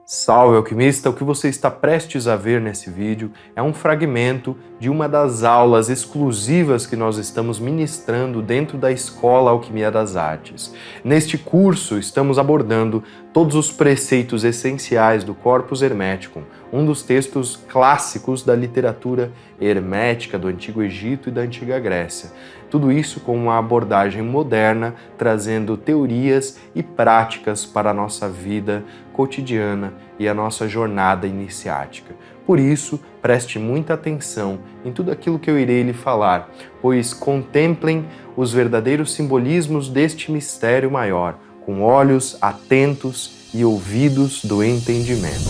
Salve, alquimista! O que você está prestes a ver nesse vídeo é um fragmento de uma das aulas exclusivas que nós estamos ministrando dentro da Escola Alquimia das Artes. Neste curso, estamos abordando todos os preceitos essenciais do Corpus Hermeticum, um dos textos clássicos da literatura hermética do Antigo Egito e da Antiga Grécia. Tudo isso com uma abordagem moderna, trazendo teorias e práticas para a nossa vida cotidiana e a nossa jornada iniciática. Por isso, preste muita atenção em tudo aquilo que eu irei lhe falar, pois contemplem os verdadeiros simbolismos deste mistério maior, com olhos atentos e ouvidos do entendimento.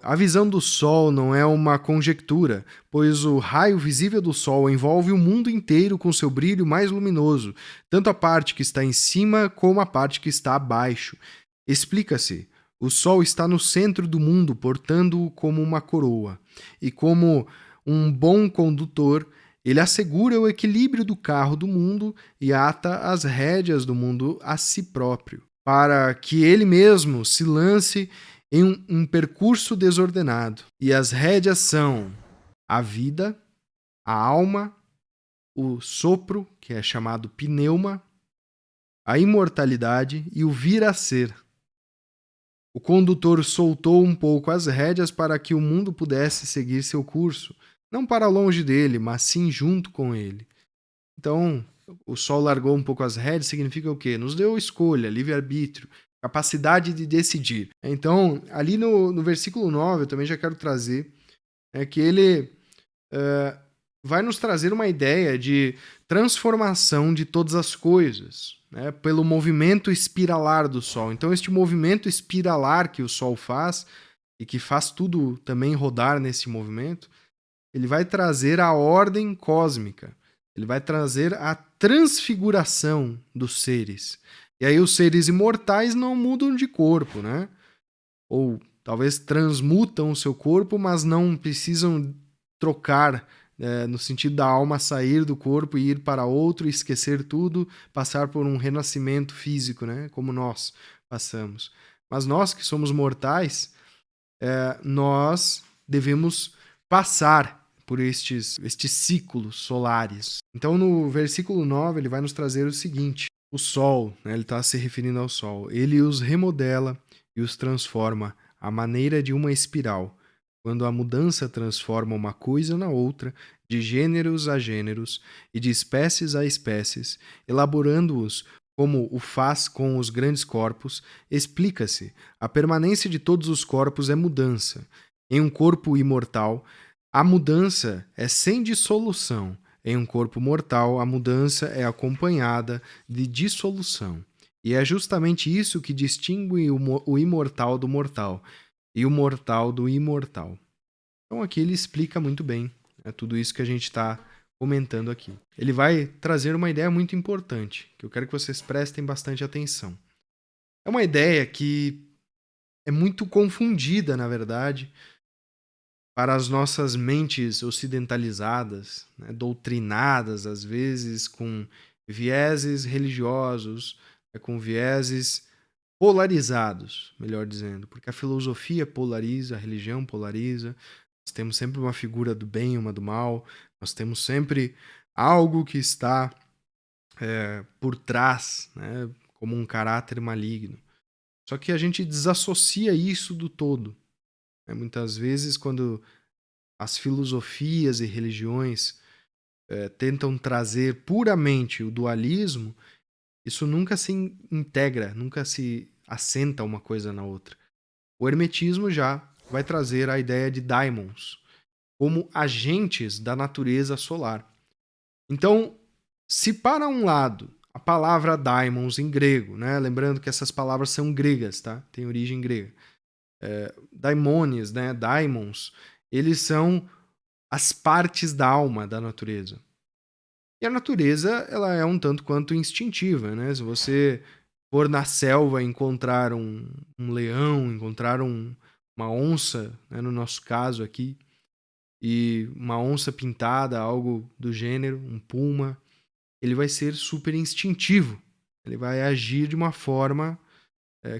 A visão do Sol não é uma conjectura, pois o raio visível do Sol envolve o mundo inteiro com seu brilho mais luminoso, tanto a parte que está em cima como a parte que está abaixo. Explica-se: o Sol está no centro do mundo, portando-o como uma coroa, e como um bom condutor, ele assegura o equilíbrio do carro do mundo e ata as rédeas do mundo a si próprio, para que ele mesmo se lance em um percurso desordenado. E as rédeas são a vida, a alma, o sopro, que é chamado pneuma, a imortalidade e o vir a ser. O condutor soltou um pouco as rédeas para que o mundo pudesse seguir seu curso, não para longe dele, mas sim junto com ele. Então, o Sol largou um pouco as rédeas, significa o quê? Nos deu escolha, livre-arbítrio, capacidade de decidir. Então, ali no versículo 9, eu também já quero trazer que ele vai nos trazer uma ideia de transformação de todas as coisas, né, pelo movimento espiralar do Sol. Então, este movimento espiralar que o Sol faz, e que faz tudo também rodar nesse movimento, ele vai trazer a ordem cósmica. Ele vai trazer a transfiguração dos seres. E aí os seres imortais não mudam de corpo, né? Ou talvez transmutam o seu corpo, mas não precisam trocar, no sentido da alma sair do corpo e ir para outro, esquecer tudo, passar por um renascimento físico, né? Como nós passamos. Mas nós que somos mortais, nós devemos passar por estes ciclos solares. Então, no versículo 9, ele vai nos trazer o seguinte: o Sol, né, ele está se referindo ao Sol, ele os remodela e os transforma à maneira de uma espiral, quando a mudança transforma uma coisa na outra, de gêneros a gêneros e de espécies a espécies, elaborando-os como o faz com os grandes corpos. Explica-se: a permanência de todos os corpos é mudança. Em um corpo imortal, a mudança é sem dissolução. Em um corpo mortal, a mudança é acompanhada de dissolução. E é justamente isso que distingue o imortal do mortal e o mortal do imortal. Então aqui ele explica muito bem, né, tudo isso que a gente está comentando aqui. Ele vai trazer uma ideia muito importante, que eu quero que vocês prestem bastante atenção. É uma ideia que é muito confundida, na verdade, para as nossas mentes ocidentalizadas, né, doutrinadas, às vezes, com vieses religiosos, com vieses polarizados, melhor dizendo, porque a filosofia polariza, a religião polariza, nós temos sempre uma figura do bem e uma do mal, nós temos sempre algo que está por trás, né, como um caráter maligno. Só que a gente desassocia isso do todo. Né? Muitas vezes, quando as filosofias e religiões tentam trazer puramente o dualismo, isso nunca se integra, nunca se assenta uma coisa na outra. O hermetismo já vai trazer a ideia de daimons como agentes da natureza solar. Então, se para um lado a palavra daimons em grego, né, lembrando que essas palavras são gregas, tá? Tem origem grega. Daimones, né, daimons, eles são as partes da alma da natureza. E a natureza, ela é um tanto quanto instintiva, né? Se você for na selva encontrar um leão, encontrar uma onça, né, no nosso caso aqui, e uma onça pintada, algo do gênero, um puma, ele vai ser super instintivo. Ele vai agir de uma forma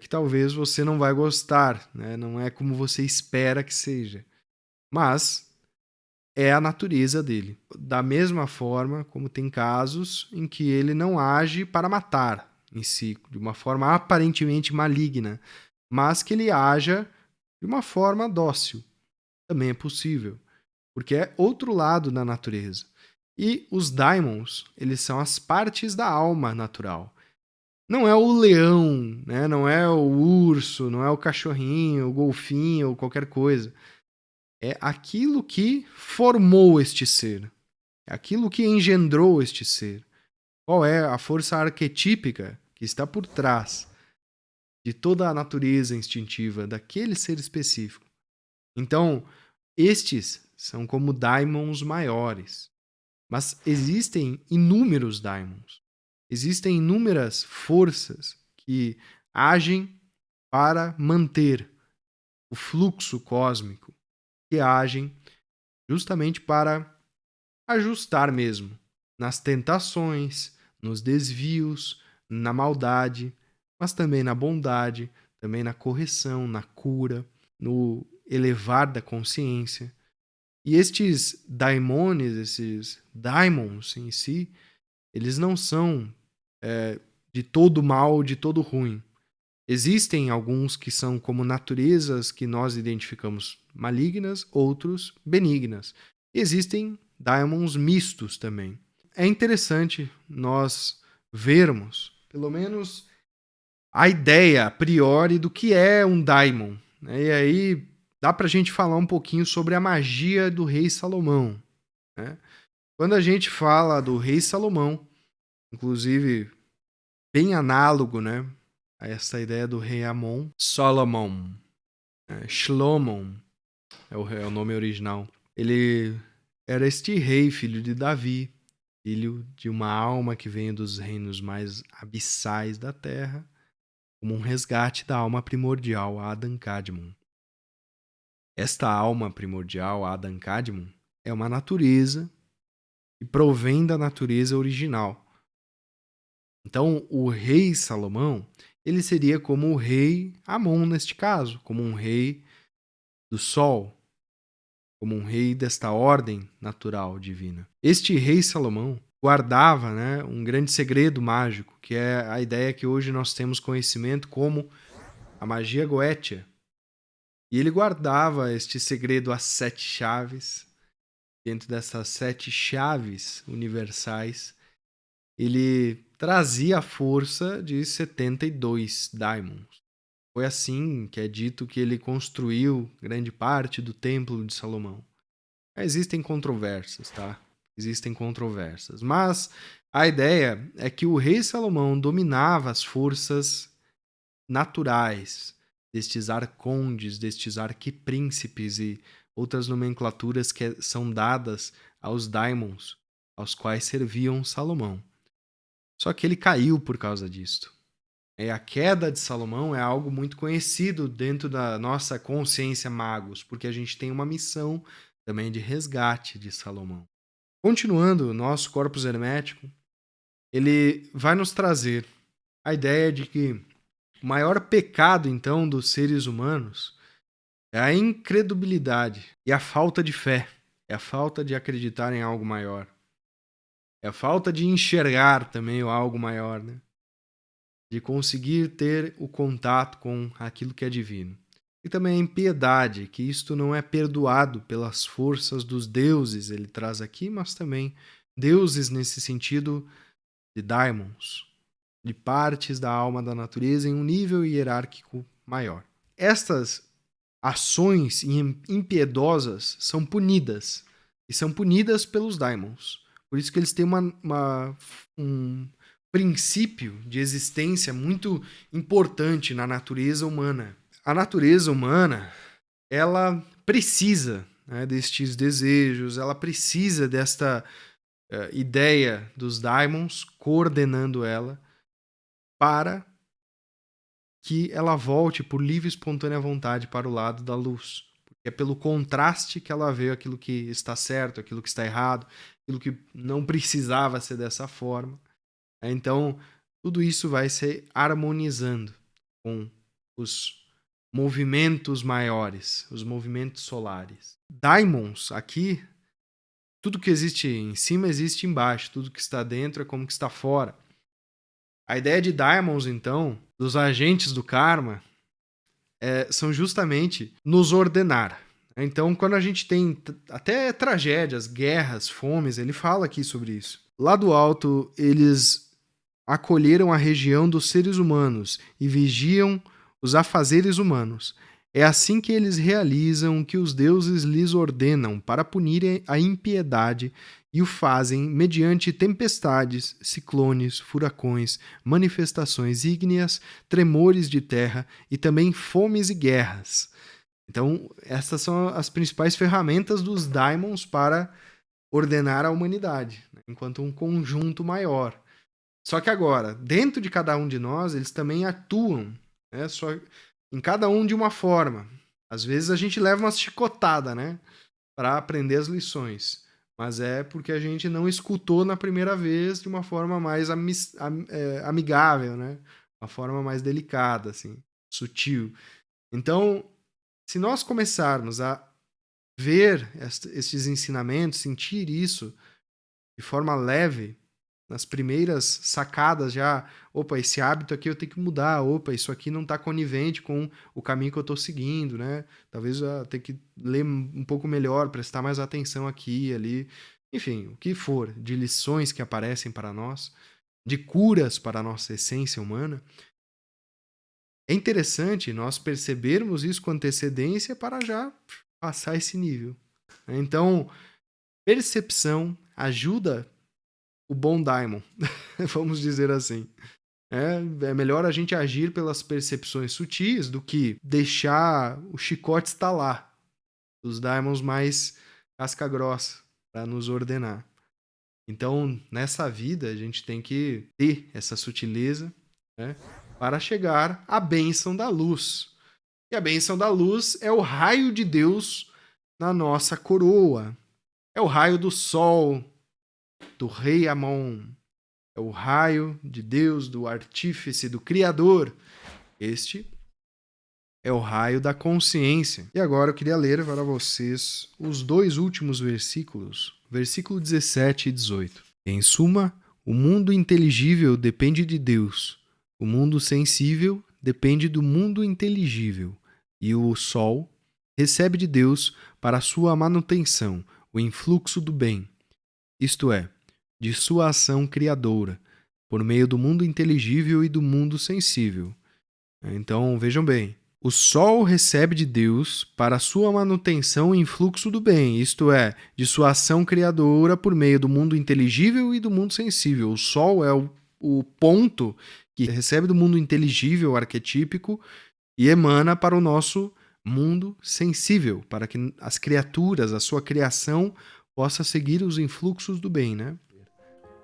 que talvez você não vai gostar, né? Não é como você espera que seja. Mas é a natureza dele. Da mesma forma como tem casos em que ele não age para matar em si, de uma forma aparentemente maligna, mas que ele haja de uma forma dócil. Também é possível, porque é outro lado da natureza. E os daimons, eles são as partes da alma natural. Não é o leão, né? Não é o urso, não é o cachorrinho, o golfinho ou qualquer coisa. É aquilo que formou este ser. É aquilo que engendrou este ser. Qual é a força arquetípica que está por trás de toda a natureza instintiva daquele ser específico? Então, estes são como daimons maiores. Mas existem inúmeros daimons. Existem inúmeras forças que agem para manter o fluxo cósmico, que agem justamente para ajustar mesmo nas tentações, nos desvios, na maldade, mas também na bondade, também na correção, na cura, no elevar da consciência. E estes daimones, esses daimons em si, eles não são de todo mal, de todo ruim. Existem alguns que são como naturezas que nós identificamos malignas, outros benignas. Existem daimons mistos também. É interessante nós vermos, pelo menos, a ideia a priori do que é um daimon, né? E aí dá para a gente falar um pouquinho sobre a magia do rei Salomão, né? Quando a gente fala do rei Salomão, inclusive bem análogo, né, a essa ideia do rei Amon, Solomon, Shlomon é o nome original. Ele era este rei, filho de Davi, filho de uma alma que veio dos reinos mais abissais da terra, como um resgate da alma primordial, Adam Kadmon. Esta alma primordial, Adam Kadmon, é uma natureza que provém da natureza original. Então, o rei Salomão, ele seria como o rei Amon neste caso, como um rei do sol, como um rei desta ordem natural divina. Este rei Salomão guardava, né, um grande segredo mágico, que é a ideia que hoje nós temos conhecimento como a magia goétia. E ele guardava este segredo às 7 chaves. Dentro dessas 7 chaves universais, ele trazia a força de 72 daimons. Foi assim que é dito que ele construiu grande parte do Templo de Salomão. Existem controvérsias, tá? Existem controvérsias. Mas a ideia é que o rei Salomão dominava as forças naturais destes arcondes, destes arquipríncipes e outras nomenclaturas que são dadas aos daimons, aos quais serviam Salomão. Só que ele caiu por causa disto. A queda de Salomão é algo muito conhecido dentro da nossa consciência magos, porque a gente tem uma missão também de resgate de Salomão. Continuando, o nosso corpus hermético, ele vai nos trazer a ideia de que o maior pecado, então, dos seres humanos é a incredulidade e a falta de fé, é a falta de acreditar em algo maior, é a falta de enxergar também o algo maior, né? De conseguir ter o contato com aquilo que é divino. E também a impiedade, que isto não é perdoado pelas forças dos deuses, ele traz aqui, mas também deuses nesse sentido de daimons, de partes da alma da natureza em um nível hierárquico maior. Estas ações impiedosas são punidas, e são punidas pelos daimons. Por isso que eles têm um princípio de existência muito importante na natureza humana. A natureza humana, ela precisa, né, destes desejos, ela precisa desta ideia dos daimons coordenando ela para que ela volte por livre e espontânea vontade para o lado da luz. É pelo contraste que ela vê aquilo que está certo, aquilo que está errado, aquilo que não precisava ser dessa forma. Então, tudo isso vai se harmonizando com os movimentos maiores, os movimentos solares. Daimons, aqui, tudo que existe em cima existe embaixo, tudo que está dentro é como que está fora. A ideia de daimons, então, dos agentes do karma, são justamente nos ordenar. Então, quando a gente tem até tragédias, guerras, fomes, ele fala aqui sobre isso. Lá do alto, eles acolheram a região dos seres humanos e vigiam os afazeres humanos. É assim que eles realizam o que os deuses lhes ordenam para punirem a impiedade e o fazem mediante tempestades, ciclones, furacões, manifestações ígneas, tremores de terra e também fomes e guerras. Então, essas são as principais ferramentas dos daimons para ordenar a humanidade, né, enquanto um conjunto maior. Só que agora, dentro de cada um de nós, eles também atuam, né, só em cada um de uma forma. Às vezes a gente leva uma chicotada, né, para aprender as lições. Mas é porque a gente não escutou na primeira vez de uma forma mais amigável, né? Uma forma mais delicada, assim, sutil. Então, se nós começarmos a ver esses ensinamentos, sentir isso de forma leve, nas primeiras sacadas já, opa, esse hábito aqui eu tenho que mudar, opa, isso aqui não está conivente com o caminho que eu estou seguindo, né? Talvez eu tenha que ler um pouco melhor, prestar mais atenção aqui e ali. Enfim, o que for de lições que aparecem para nós, de curas para a nossa essência humana, é interessante nós percebermos isso com antecedência para já passar esse nível. Então, percepção ajuda o bom daimon, vamos dizer assim. É melhor a gente agir pelas percepções sutis do que deixar o chicote estalar dos daimons mais casca-grossa para nos ordenar. Então, nessa vida, a gente tem que ter essa sutileza, né, para chegar à bênção da luz. E a bênção da luz é o raio de Deus na nossa coroa. É o raio do sol, do rei Amon. É o raio de Deus, do artífice, do Criador. Este é o raio da consciência. E agora eu queria ler para vocês os dois últimos versículos, versículo 17 e 18. Em suma, o mundo inteligível depende de Deus, o mundo sensível depende do mundo inteligível, e o sol recebe de Deus para a sua manutenção o influxo do bem, isto é, de sua ação criadora, por meio do mundo inteligível e do mundo sensível. Então, vejam bem, o Sol recebe de Deus para sua manutenção e influxo do bem, isto é, de sua ação criadora por meio do mundo inteligível e do mundo sensível. O Sol é o ponto que recebe do mundo inteligível, arquetípico, e emana para o nosso mundo sensível, para que as criaturas, a sua criação, possa seguir os influxos do bem, né?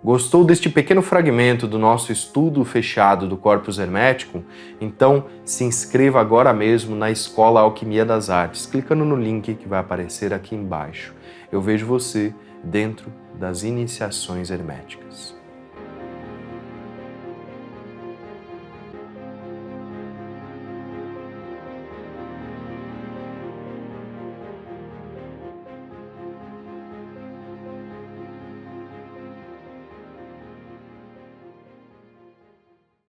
Gostou deste pequeno fragmento do nosso estudo fechado do Corpus Hermético? Então se inscreva agora mesmo na Escola Alquimia das Artes, clicando no link que vai aparecer aqui embaixo. Eu vejo você dentro das iniciações herméticas.